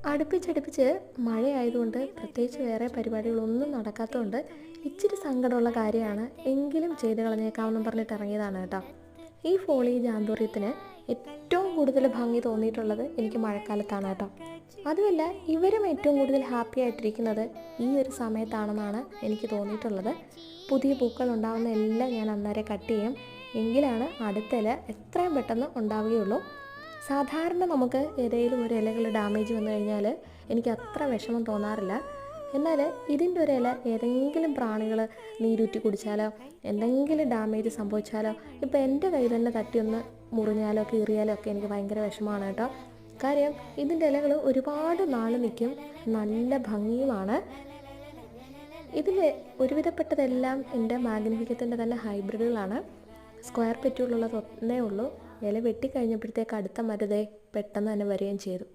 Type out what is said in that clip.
അടുപ്പിച്ചടുപ്പിച്ച് മഴയായതുകൊണ്ട് പ്രത്യേകിച്ച് വേറെ പരിപാടികളൊന്നും നടക്കാത്തതുകൊണ്ട് ഇച്ചിരി സങ്കടമുള്ള കാര്യമാണ്. എങ്കിലും ചെയ്ത് കളഞ്ഞേക്കാമെന്നും പറഞ്ഞിട്ട് ഇറങ്ങിയതാണ് കേട്ടോ. ഈ ഫോളിയേജ് ആന്തൂറിയത്തിന് ഏറ്റവും കൂടുതൽ ഭംഗി തോന്നിയിട്ടുള്ളത് എനിക്ക് മഴക്കാലത്താണ് കേട്ടോ. അതുമല്ല, ഇവരും ഏറ്റവും കൂടുതൽ ഹാപ്പി ആയിട്ടിരിക്കുന്നത് ഈ ഒരു സമയത്താണെന്നാണ് എനിക്ക് തോന്നിയിട്ടുള്ളത്. പുതിയ പൂക്കൾ ഉണ്ടാകുന്ന എല്ലാം ഞാൻ അന്നേരം കട്ട് ചെയ്യും. എങ്കിലാണ് അടുത്ത ഇല എത്രയും പെട്ടെന്ന് ഉണ്ടാവുകയുള്ളൂ. സാധാരണ നമുക്ക് ഏതെങ്കിലും ഒരു ഇലകൾ ഡാമേജ് വന്നു കഴിഞ്ഞാൽ എനിക്ക് അത്ര വിഷമം തോന്നാറില്ല. എന്നാൽ ഇതിൻ്റെ ഒരു ഇല ഏതെങ്കിലും പ്രാണികൾ നീരൂറ്റി കുടിച്ചാലോ എന്തെങ്കിലും ഡാമേജ് സംഭവിച്ചാലോ ഇപ്പോൾ എൻ്റെ കൈ തന്നെ തട്ടിയൊന്ന് മുറിഞ്ഞാലോ കീറിയാലോ ഒക്കെ എനിക്ക് ഭയങ്കര വിഷമമാണ് കേട്ടോ. കാര്യം ഇതിൻ്റെ ഇലകൾ ഒരുപാട് നാൾ നിൽക്കും, നല്ല ഭംഗിയുമാണ്. ഇതിൽ ഒരുവിധപ്പെട്ടതെല്ലാം എൻ്റെ മാഗ്നിഫിക്കത്തിൻ്റെ തന്നെ ഹൈബ്രിഡുകളാണ്. സ്ക്വയർ പെറ്റുകളുള്ളത് ഒന്നേ ഉള്ളൂ. ഇല വെട്ടിക്കഴിഞ്ഞപ്പോഴത്തേക്ക് അടുത്ത മരുതേ പെട്ടെന്ന് തന്നെ വരികയും ചെയ്തു.